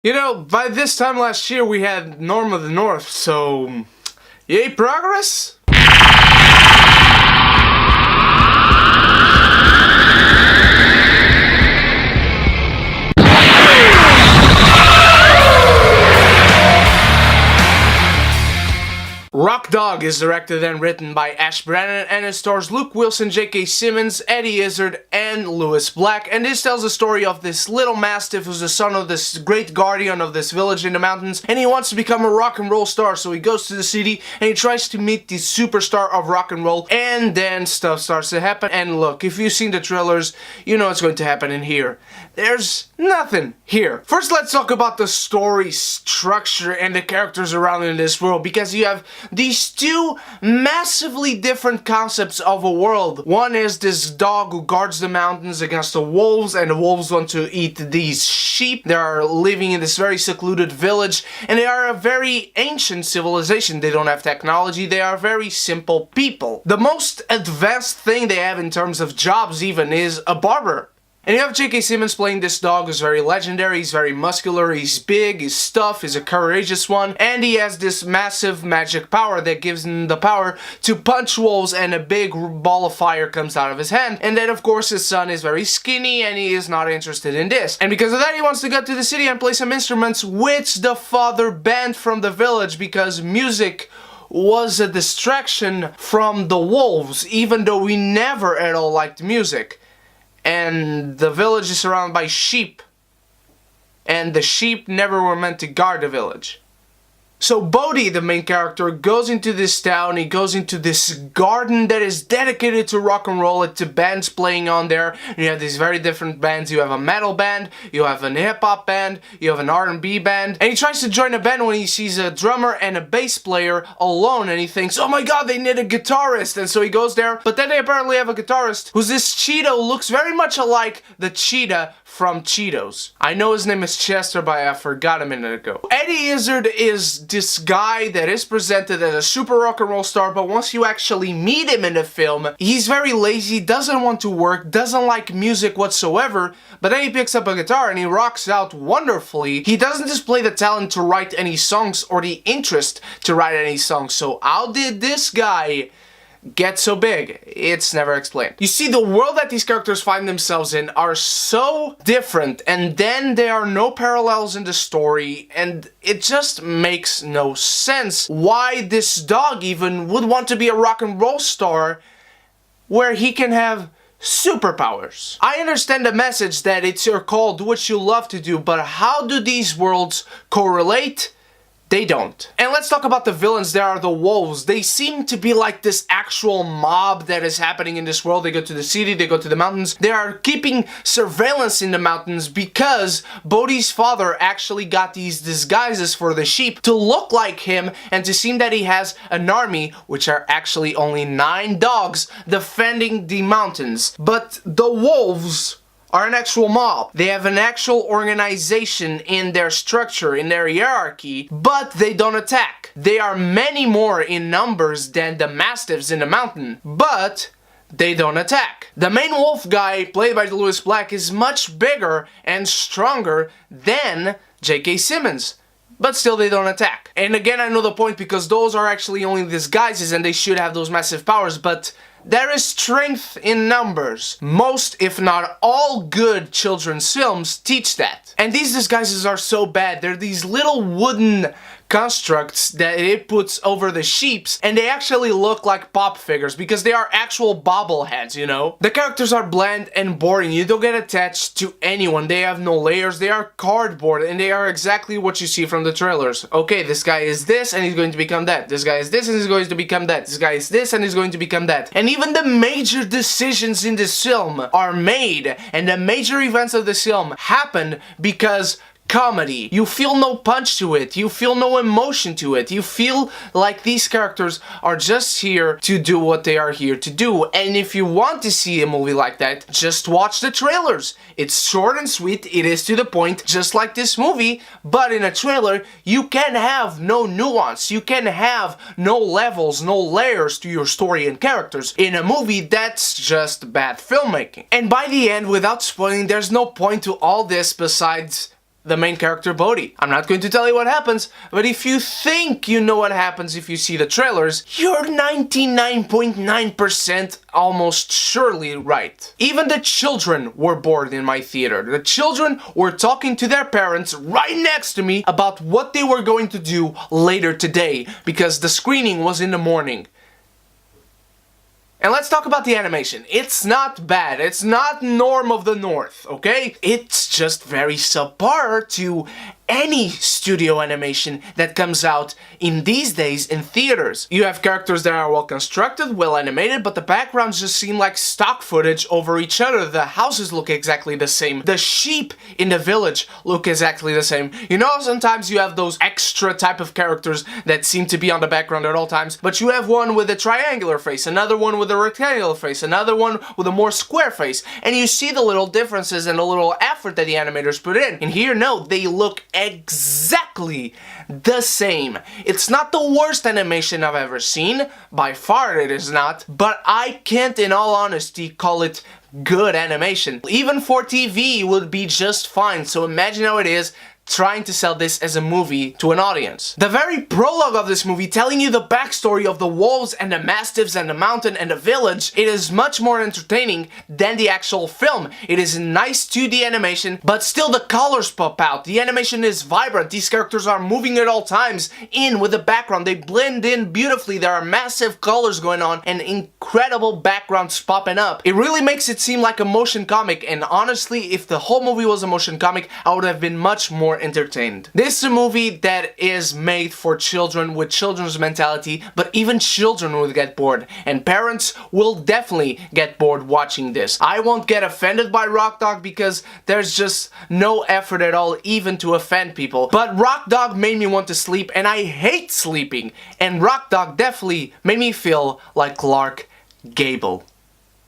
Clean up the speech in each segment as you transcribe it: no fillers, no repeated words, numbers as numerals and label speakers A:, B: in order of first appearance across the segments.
A: You know, by this time last year we had Norm of the North, so... Yay, progress? Rock Dog is directed and written by Ash Brannon, and it stars Luke Wilson, J.K. Simmons, Eddie Izzard, and Lewis Black. And this tells the story of this little mastiff who's the son of this great guardian of this village in the mountains, and he wants to become a rock and roll star. So he goes to the city and he tries to meet the superstar of rock and roll, and then stuff starts to happen. And look, if you've seen the trailers, you know what's going to happen in here. There's nothing here. First, let's talk about the story structure and the characters around in this world, because you have these two massively different concepts of a world. One is this dog who guards the mountains against the wolves, and the wolves want to eat these sheep. They are living in this very secluded village, and they are a very ancient civilization. They don't have technology, they are very simple people. The most advanced thing they have in terms of jobs even is a barber. And you have J.K. Simmons playing this dog who's very legendary, he's very muscular, he's big, he's tough, he's a courageous one, and he has this massive magic power that gives him the power to punch wolves, and a big ball of fire comes out of his hand. And then of course his son is very skinny and he is not interested in this. And because of that he wants to get to the city and play some instruments, which the father banned from the village because music was a distraction from the wolves, even though we never at all liked music. And the village is surrounded by sheep, and the sheep never were meant to guard the village. So Bodhi, the main character, goes into this town, he goes into this garden that is dedicated to rock and roll, to bands playing on there. And you have these very different bands. You have a metal band, you have a hip-hop band, you have an R&B band. And he tries to join a band when he sees a drummer and a bass player alone, and he thinks, oh my god, they need a guitarist. And so he goes there, but then they apparently have a guitarist who's this Cheeto, looks very much alike the cheetah from Cheetos. I know his name is Chester, but I forgot a minute ago. Eddie Izzard is this guy that is presented as a super rock and roll star, but once you actually meet him in the film, he's very lazy, doesn't want to work, doesn't like music whatsoever, but then he picks up a guitar and he rocks out wonderfully. He doesn't display the talent to write any songs or the interest to write any songs. So how did this guy get so big? It's never explained. You see, the world that these characters find themselves in are so different, and then there are no parallels in the story, and it just makes no sense why this dog even would want to be a rock and roll star where he can have superpowers. I understand the message that it's your call, do what you love to do, but how do these worlds correlate? They don't. And let's talk about the villains. There are the wolves. They seem to be like this actual mob that is happening in this world. They go to the city, they go to the mountains. They are keeping surveillance in the mountains because Bodhi's father actually got these disguises for the sheep to look like him and to seem that he has an army, which are actually only 9 dogs, defending the mountains. But the wolves are an actual mob. They have an actual organization in their structure, in their hierarchy, but they don't attack. They are many more in numbers than the mastiffs in the mountain, but they don't attack. The main wolf guy, played by Lewis Black, is much bigger and stronger than J.K. Simmons, but still they don't attack. And again, I know the point, because those are actually only disguises and they should have those massive powers, but there is strength in numbers. Most, if not all, good children's films teach that. And these disguises are so bad. They're these little wooden constructs that it puts over the sheeps, and they actually look like pop figures because they are actual bobbleheads, you know? The characters are bland and boring. You don't get attached to anyone. They have no layers. They are cardboard, and they are exactly what you see from the trailers. Okay, this guy is this and he's going to become that. This guy is this and he's going to become that. This guy is this and he's going to become that. And even the major decisions in this film are made, and the major events of this film happen because comedy. You feel no punch to it. You feel no emotion to it. You feel like these characters are just here to do what they are here to do. And if you want to see a movie like that, just watch the trailers. It's short and sweet. It is to the point, just like this movie. But in a trailer, you can have no nuance. You can have no levels, no layers to your story and characters. In a movie, that's just bad filmmaking. And by the end, without spoiling, there's no point to all this besides the main character Bodhi. I'm not going to tell you what happens, but if you think you know what happens if you see the trailers, you're 99.9% almost surely right. Even the children were bored in my theater. The children were talking to their parents right next to me about what they were going to do later today, because the screening was in the morning. And let's talk about the animation. It's not bad. It's not norm of the north, okay? It's just very subpar to any studio animation that comes out in these days in theaters. You have characters that are well constructed, well animated, but the backgrounds just seem like stock footage over each other. The houses look exactly the same. The sheep in the village look exactly the same. You know, sometimes you have those extra type of characters that seem to be on the background at all times, but you have one with a triangular face, another one with a rectangular face, another one with a more square face, and you see the little differences and the little effort that the animators put in. And here, no, they look exactly the same. It's not the worst animation I've ever seen, by far it is not, but I can't in all honesty call it good animation. Even for TV would be just fine, so imagine how it is trying to sell this as a movie to an audience. The very prologue of this movie, telling you the backstory of the wolves and the mastiffs and the mountain and the village, it is much more entertaining than the actual film. It is nice 2D animation, but still the colors pop out. The animation is vibrant. These characters are moving at all times in with the background. They blend in beautifully. There are massive colors going on and incredible backgrounds popping up. It really makes it seem like a motion comic, and honestly, if the whole movie was a motion comic, I would have been much more entertained. This is a movie that is made for children with children's mentality, but even children will get bored, and parents will definitely get bored watching this. I won't get offended by Rock Dog because there's just no effort at all even to offend people, but Rock Dog made me want to sleep, and I hate sleeping, and Rock Dog definitely made me feel like Clark Gable.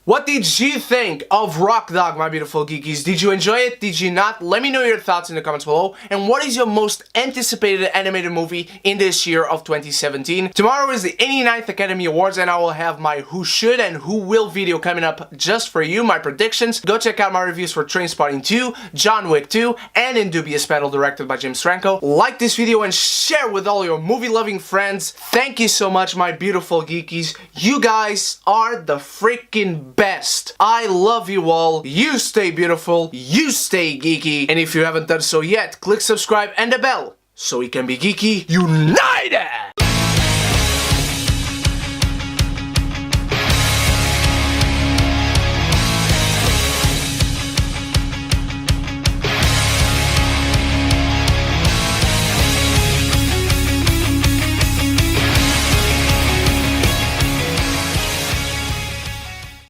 A: What did you think of Rock Dog, my beautiful geekies? Did you enjoy it? Did you not? Let me know your thoughts in the comments below. And what is your most anticipated animated movie in this year of 2017? Tomorrow is the 89th Academy Awards, and I will have my Who Should and Who Will video coming up just for you, my predictions. Go check out my reviews for Trainspotting 2, John Wick 2, and Indubious Battle directed by James Franco. Like this video and share with all your movie-loving friends. Thank you so much, my beautiful geekies. You guys are the freaking best. I love you all. You stay beautiful. You stay geeky. And if you haven't done so yet, click subscribe and the bell so we can be geeky united!